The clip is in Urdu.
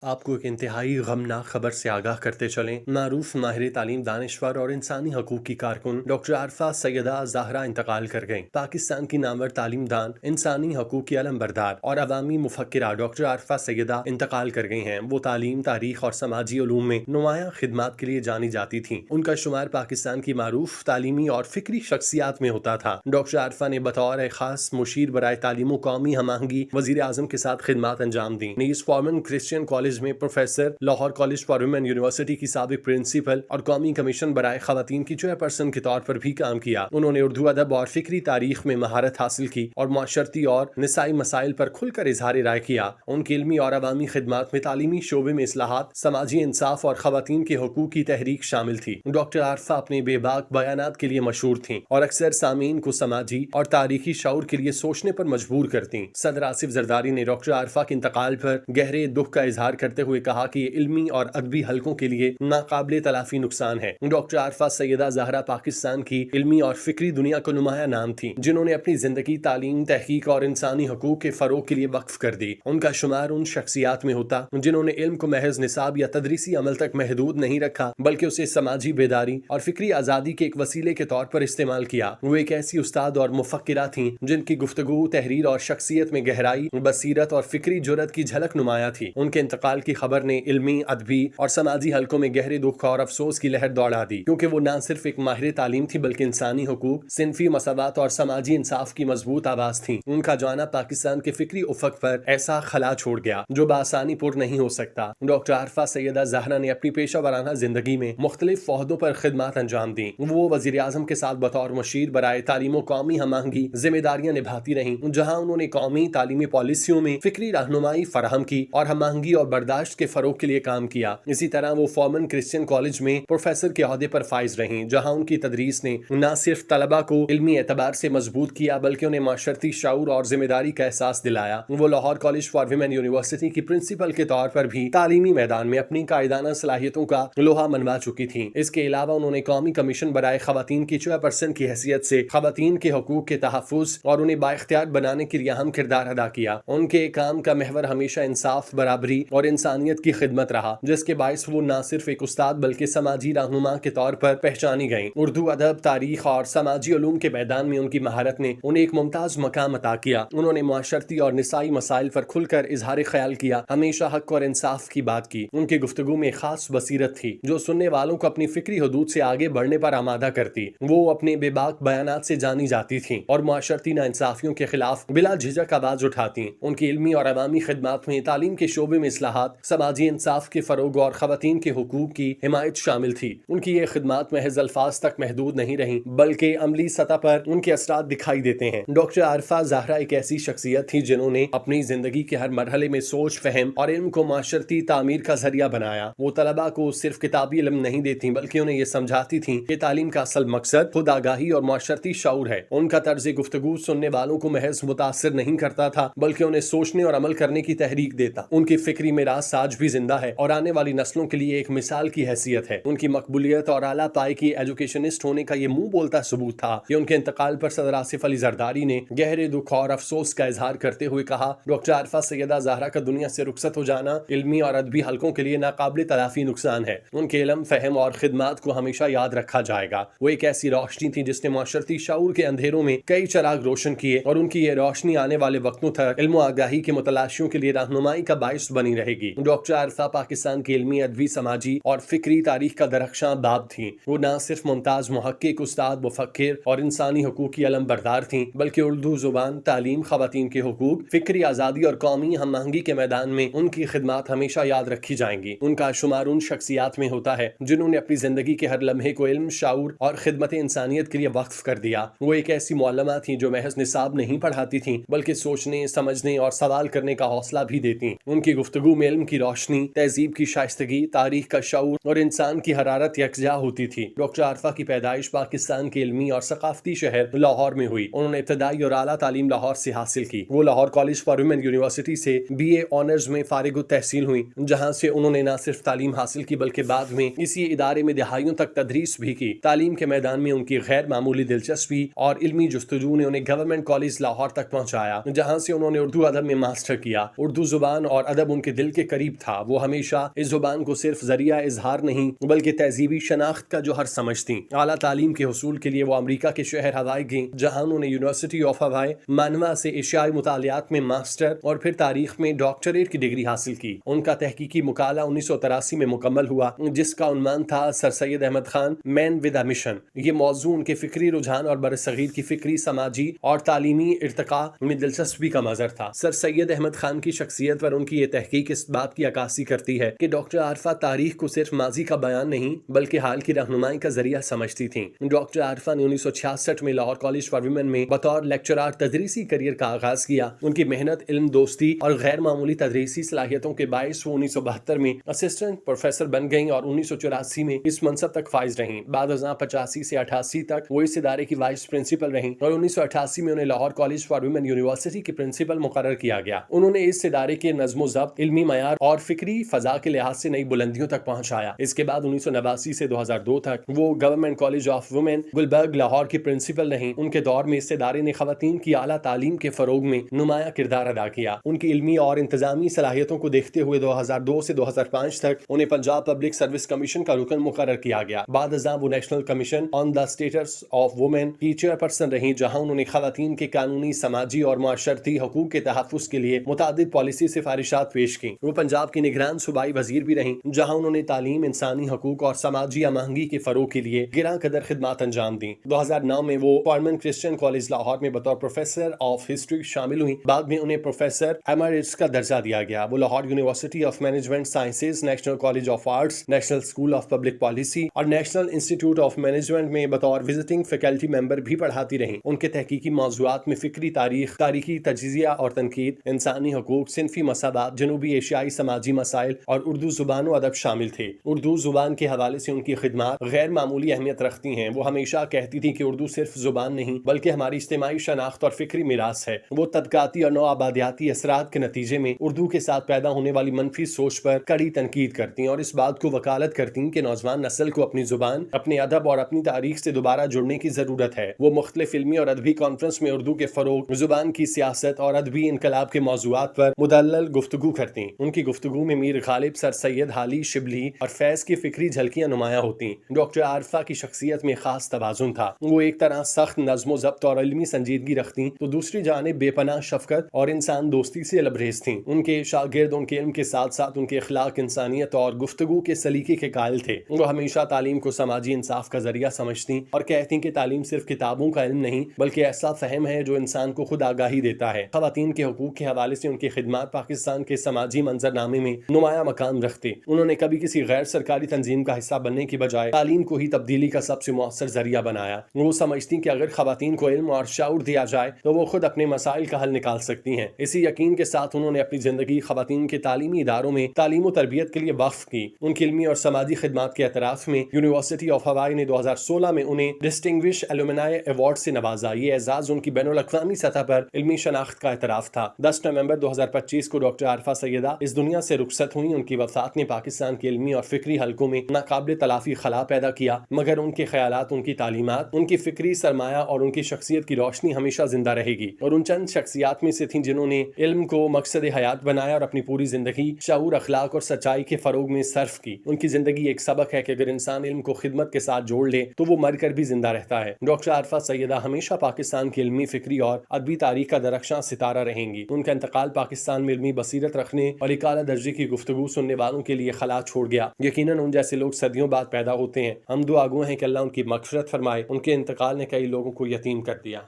آپ کو ایک انتہائی غمناک خبر سے آگاہ کرتے چلیں۔ معروف ماہر تعلیم، دانشور اور انسانی حقوق کی کارکن ڈاکٹر عارفہ سیدہ زہرا انتقال کر گئیں۔ پاکستان کی نامور تعلیم دان، انسانی حقوق کی علم بردار اور عوامی مفکرہ ڈاکٹر عارفہ سیدہ انتقال کر گئی ہیں۔ وہ تعلیم، تاریخ اور سماجی علوم میں نمایاں خدمات کے لیے جانی جاتی تھیں۔ ان کا شمار پاکستان کی معروف تعلیمی اور فکری شخصیات میں ہوتا تھا۔ ڈاکٹر عارفہ نے بطور خاص مشیر برائے تعلیم و قومی ہم آہنگی وزیر اعظم کے ساتھ خدمات انجام دیں۔ نیز فورمن کرسچین کالج میں professor, Lahore college for women university کی سابق پرنسپل اور قومی کمیشن برائے خواتین کی چیئرپرسن کے طور پر بھی کام کیا۔ انہوں نے اردو ادب اور فکری تاریخ میں مہارت حاصل کی اور معاشرتی اور نسائی مسائل پر کھل کر اظہار رائے کیا۔ ان کی علمی اور عوامی خدمات میں تعلیمی شعبے میں اصلاحات، سماجی انصاف اور خواتین کے حقوق کی تحریک شامل تھی۔ ڈاکٹر عارفہ اپنے بے باک بیانات کے لیے مشہور تھیں اور اکثر سامعین کو سماجی اور تاریخی شعور کے لیے سوچنے پر مجبور کرتیں۔ صدر آصف زرداری نے ڈاکٹر عارفہ کے انتقال پر گہرے دکھ کا اظہار کرتے ہوئے کہا کہ یہ علمی اور ادبی حلقوں کے لیے ناقابل تلافی نقصان ہے۔ ڈاکٹر عارفہ سیدہ زہرا پاکستان کی علمی اور فکری دنیا کو نمایاں نام تھی، جنہوں نے اپنی زندگی تعلیم، تحقیق اور انسانی حقوق کے فروغ کے لیے وقف کر دی۔ ان کا شمار ان شخصیات میں ہوتا جنہوں نے علم کو محض نصاب یا تدریسی عمل تک محدود نہیں رکھا، بلکہ اسے سماجی بیداری اور فکری آزادی کے ایک وسیلے کے طور پر استعمال کیا۔ وہ ایک ایسی استاد اور مفکرہ تھیں جن کی گفتگو، تحریر اور شخصیت میں گہرائی، بصیرت اور فکری جرأت کی جھلک نمایاں تھی۔ ان کے انتقال کی خبر نے علمی، ادبی اور سماجی حلقوں میں گہرے دکھ اور افسوس کی لہر دوڑا دی، کیونکہ وہ نہ صرف ایک ماہر تعلیم تھی بلکہ انسانی حقوق، صنفی مساوات اور سماجی انصاف کی مضبوط آواز تھیں۔ ان کا جانا پاکستان کے فکری افق پر ایسا خلا چھوڑ گیا جو بآسانی پر نہیں ہو سکتا۔ ڈاکٹر عارفہ سیدہ زہرا نے اپنی پیشہ ورانہ زندگی میں مختلف عہدوں پر خدمات انجام دیں۔ وہ وزیر اعظم کے ساتھ بطور مشیر برائے تعلیم و قومی ہم آہنگی ذمہ داریاں نبھاتی رہیں، جہاں انہوں نے قومی تعلیمی پالیسیوں میں فکری رہنمائی فراہم کی اور ہم آہنگی اور برداشت کے فروغ کے لیے کام کیا۔ اسی طرح وہ فورمن کرسچین کالج میں پروفیسر کے عہدے پر فائز رہیں، جہاں ان کی تدریس نے نہ صرف طلباء کو علمی اعتبار سے مضبوط کیا بلکہ انہیں معاشرتی شعور اور ذمہ داری کا احساس دلایا۔ وہ Lahore college for women university کی پرنسپل کے طور پر بھی تعلیمی میدان میں اپنی قائدانہ صلاحیتوں کا لوہا منوا چکی تھیں۔ اس کے علاوہ انہوں نے قومی کمیشن برائے خواتین کی چیئرپرسن کی حیثیت سے خواتین کے حقوق کے تحفظ اور انہیں بااختیار بنانے کے لیے اہم کردار ادا کیا۔ ان کے کام کا محور ہمیشہ انصاف، برابری اور انسانیت کی خدمت رہا، جس کے باعث وہ نہ صرف ایک استاد بلکہ سماجی رہنما کے طور پر پہچانی گئیں۔ اردو ادب، تاریخ اور سماجی علوم کے میدان میں ان کی مہارت نے انہیں ایک ممتاز مقام عطا کیا۔ انہوں نے معاشرتی اور نسائی مسائل پر کھل کر اظہار خیال کیا، ہمیشہ حق اور انصاف کی بات کی۔ ان کی گفتگو میں خاص بصیرت تھی جو سننے والوں کو اپنی فکری حدود سے آگے بڑھنے پر آمادہ کرتی۔ وہ اپنے بے باک بیانات سے جانی جاتی تھیں اور معاشرتی ناانصافیوں کے خلاف بلا جھجک آواز اٹھاتی۔ ان کی علمی اور عوامی خدمات میں تعلیم کے شعبے میں اصلاحات، سماجی انصاف کے فروغ اور خواتین کے حقوق کی حمایت شامل تھی۔ ان کی یہ خدمات محض الفاظ تک محدود نہیں رہیں بلکہ عملی سطح پر ان کے اثرات دکھائی دیتے ہیں۔ ڈاکٹر عارفہ زہرا ایک ایسی شخصیت تھی جنہوں نے اپنی زندگی کے ہر مرحلے میں سوچ، فہم اور علم کو معاشرتی تعمیر کا ذریعہ بنایا۔ وہ طلباء کو صرف کتابی علم نہیں دیتی بلکہ انہیں یہ سمجھاتی تھیں کہ تعلیم کا اصل مقصد خود آگاہی اور معاشرتی شعور ہے۔ ان کا طرز گفتگو سننے والوں کو محض متاثر نہیں کرتا تھا بلکہ انہیں سوچنے اور عمل کرنے کی تحریک دیتا۔ ان کی فکری میراث آج بھی زندہ ہے اور آنے والی نسلوں کے لیے ایک مثال کی حیثیت ہے۔ ان کی مقبولیت اور اعلیٰ پائے کی ایجوکیشنسٹ ہونے کا یہ منہ بولتا ثبوت تھا کہ ان کے انتقال پر صدر آصف علی زرداری نے گہرے دکھ اور افسوس کا اظہار کرتے ہوئے کہا، ڈاکٹر عارفہ سیدہ زہرا کا دنیا سے رخصت ہو جانا علمی اور ادبی حلقوں کے لیے ناقابل تلافی نقصان ہے۔ ان کے علم، فہم اور خدمات کو ہمیشہ یاد رکھا جائے گا۔ وہ ایک ایسی روشنی تھی جس نے معاشرتی شعور کے اندھیروں میں کئی چراغ روشن کیے اور ان کی یہ روشنی آنے والے وقتوں تک علم و آگاہی کے متلاشیوں کے لیے رہنمائی کا باعث بنی رہے گی۔ ڈاکٹر عارفہ پاکستان کی علمی، ادبی، سماجی اور فکری تاریخ کا درخشاں باب تھیں۔ وہ نہ صرف ممتاز محقق، استاد، مفکر اور انسانی حقوق کی علم بردار تھیں بلکہ اردو زبان، تعلیم، خواتین کے حقوق، فکری آزادی اور قومی ہم آہنگی کے میدان میں ان کی خدمات ہمیشہ یاد رکھی جائیں گی۔ ان کا شمار ان شخصیات میں ہوتا ہے جنہوں نے اپنی زندگی کے ہر لمحے کو علم، شعور اور خدمت انسانیت کے لیے وقف کر دیا۔ وہ ایک ایسی معلمہ تھیں جو محض نصاب نہیں پڑھاتی تھیں بلکہ سوچنے، سمجھنے اور سوال کرنے کا حوصلہ بھی دیتی۔ ان کی گفتگو میں علم کی روشنی، تہذیب کی شائستگی، تاریخ کا شعور اور انسان کی حرارت یکجا ہوتی تھی۔ ڈاکٹر عارفہ کی پیدائش پاکستان کے علمی اور ثقافتی شہر لاہور میں ہوئی۔ انہوں نے ابتدائی اور اعلیٰ تعلیم لاہور سے حاصل کی۔ وہ Lahore college for women university سے BA آنرز میں فارغ التحصیل ہوئی، جہاں سے انہوں نے نہ صرف تعلیم حاصل کی بلکہ بعد میں اسی ادارے میں دہائیوں تک تدریس بھی کی۔ تعلیم کے میدان میں ان کی غیر معمولی دلچسپی اور علمی جستجو نے انہیں گورنمنٹ کالج لاہور تک پہنچایا، جہاں سے انہوں نے اردو ادب میں ماسٹر کیا۔ اردو زبان اور ادب ان کے دل دل کے قریب تھا. وہ ہمیشہ اس زبان کو صرف ذریعہ اظہار نہیں بلکہ تہذیبی شناخت کا جوہر سمجھتیں. اعلیٰ تعلیم کے حصول کے لیے وہ امریکہ کے شہر ہوائی گئیں، جہاں انہوں نے یونیورسٹی آف ہوائی مانوا سے ایشیائی مطالعات میں ماسٹر اور پھر تاریخ میں ڈاکٹریٹ کی ڈگری حاصل کی. ان کا تحقیقی مقالہ 1983 میں مکمل ہوا، جس کا عنوان تھا سر سید احمد خان مین ود اے مشن. یہ موضوع ان کے فکری رجحان اور برصغیر کی فکری، سماجی اور تعلیمی ارتقاء میں دلچسپی کا مظہر تھا. سر سید احمد خان کی شخصیت پر ان کی یہ تحقیق اس بات کی عکاسی کرتی ہے کہ ڈاکٹر عارفہ تاریخ کو صرف ماضی کا بیان نہیں بلکہ حال کی رہنمائی کا ذریعہ سمجھتی تھیں. ڈاکٹر عارفہ نے 1966 میں لاہور کالج فار ویمن میں بطور لیکچرار تدریسی کیریئر کا آغاز کیا. ان کی محنت، علم دوستی اور غیر معمولی تدریسی صلاحیتوں کے باعث وہ 1972 میں اسسٹنٹ پروفیسر بن گئیں اور 1984 میں اس منصب تک فائز رہیں. بعد ازاں 85 سے 88 تک وہ اس ادارے کی وائس پرنسپل رہیں اور 1988 میں انہیں Lahore college for women university کی پرنسپل مقرر کیا گیا. انہوں نے اس ادارے کے نظم و ضبط، علمی معیار اور فکری فضا کے لحاظ سے نئی بلندیوں تک پہنچایا. اس کے بعد 1989 سے 2002 تک وہ government college of women Gulberg Lahore کی پرنسپل رہیں. ان کے دور میں اس ادارے نے خواتین کی اعلیٰ تعلیم کے فروغ میں نمایاں کردار ادا کیا. ان کی علمی اور انتظامی صلاحیتوں کو دیکھتے ہوئے 2002 سے 2005 تک انہیں پنجاب پبلک سروس کمیشن کا رکن مقرر کیا گیا. بعد ازاں وہ national commission on the status of women کی چیئرپرسن رہیں، جہاں انہوں نے خواتین کے قانونی، سماجی اور معاشرتی حقوق کے تحفظ کے لیے متعدد پالیسی سفارشات پیش کی. وہ پنجاب کی نگران صوبائی وزیر بھی رہیں، جہاں انہوں نے تعلیم، انسانی حقوق اور سماجی ہم آہنگی کے فروغ کے لیے گراں قدر خدمات انجام دیں. 2009 میں وہ فارمن کرسچین کالج لاہور میں بطور پروفیسر آف ہسٹری شامل ہوئی. بعد میں انہیں پروفیسر ایمریٹس کا درجہ دیا گیا. وہ Lahore university of management sciences, national college of arts, national school of public policy اور نیشنل انسٹیٹیوٹ آف مینجمنٹ میں بطور وزٹنگ فیکلٹی ممبر بھی پڑھاتی رہیں. ان کے تحقیقی موضوعات میں فکری تاریخ، تاریخی تجزیہ اور تنقید، انسانی حقوق، صنفی مساوات، جنوبی ایشیائی سماجی مسائل اور اردو زبان و ادب شامل تھے. اردو زبان کے حوالے سے ان کی خدمات غیر معمولی اہمیت رکھتی ہیں. وہ ہمیشہ کہتی تھیں کہ اردو صرف زبان نہیں بلکہ ہماری اجتماعی شناخت اور فکری میراث ہے. وہ طبقاتی اور نوآبادیاتی اثرات کے نتیجے میں اردو کے ساتھ پیدا ہونے والی منفی سوچ پر کڑی تنقید کرتی اور اس بات کو وکالت کرتی کہ نوجوان نسل کو اپنی زبان، اپنے ادب اور اپنی تاریخ سے دوبارہ جڑنے کی ضرورت ہے. وہ مختلف علمی اور ادبی کانفرنس میں اردو کے فروغ، زبان کی سیاست اور ادبی انقلاب کے موضوعات پر مدلل گفتگو کرتی. ان کی گفتگو میں میر غالب، سر سید حالی شبلی اور فیض کی فکری جھلکیاں نمایاں ہوتی. ڈاکٹر عارفہ کی شخصیت میں خاص توازن تھا. وہ ایک طرح سخت نظم و ضبط اور علمی سنجیدگی رکھتی تو دوسری جانب بے پناہ شفقت اور انسان دوستی سے لبریز تھیں. ان کے شاگرد ان کے علم کے ساتھ ساتھ ان کے اخلاق، انسانیت اور گفتگو کے سلیقے کے قائل تھے. وہ ہمیشہ تعلیم کو سماجی انصاف کا ذریعہ سمجھتی اور کہتی کہ تعلیم صرف کتابوں کا علم نہیں بلکہ ایسا فہم ہے جو انسان کو خود آگاہی دیتا ہے. خواتین کے حقوق کے حوالے سے ان کی خدمات پاکستان کے سماجی منظرنامے میں نمایاں مقام رکھتے. انہوں نے کبھی کسی غیر سرکاری تنظیم کا حصہ بننے کی بجائے تعلیم کو ہی تبدیلی کا سب سے مؤثر ذریعہ بنایا. وہ سمجھتی کہ اگر خواتین کو علم اور شعور دیا جائے تو وہ خود اپنے مسائل کا حل نکال سکتی ہیں. اسی یقین کے ساتھ انہوں نے اپنی زندگی خواتین کے تعلیمی اداروں میں تعلیم و تربیت کے لیے وقف کی. ان کی علمی اور سماجی خدمات کے اعتراف میں یونیورسٹی آف ہوائی نے 2016 میں انہیں ڈسٹنگوش ایلومنائی ایوارڈ سے نوازا. یہ اعزاز ان کی بین الاقوامی سطح پر علمی شناخت کا اعتراف تھا. 10 نومبر 2025 کو ڈاکٹر عارفہ سیدہ اس دنیا سے رخصت ہوئی. ان کی وفات نے پاکستان کے علمی اور فکری حلقوں میں ناقابل تلافی خلا پیدا کیا، مگر ان کے خیالات، ان کی تعلیمات، ان کی فکری سرمایہ اور ان کی شخصیت کی روشنی ہمیشہ زندہ رہے گی. اور ان چند شخصیات میں سے تھیں جنہوں نے علم کو مقصد حیات بنایا اور اپنی پوری زندگی شعور، اخلاق اور سچائی کے فروغ میں صرف کی. ان کی زندگی ایک سبق ہے کہ اگر انسان علم کو خدمت کے ساتھ جوڑ لے تو وہ مر کر بھی زندہ رہتا ہے. ڈاکٹر عارفہ سیدہ ہمیشہ پاکستان کی علمی، فکری اور ادبی تاریخ کا درخشاں ستارہ رہیں گی. ان کا انتقال پاکستان میں علمی بصیرت رکھنے اور ایک اعلیٰ درجے کی گفتگو سننے والوں کے لیے خلا چھوڑ گیا. یقیناً ان جیسے لوگ صدیوں بعد پیدا ہوتے ہیں. ہم دعا گو ہیں کہ اللہ ان کی مغفرت فرمائے. ان کے انتقال نے کئی لوگوں کو یتیم کر دیا.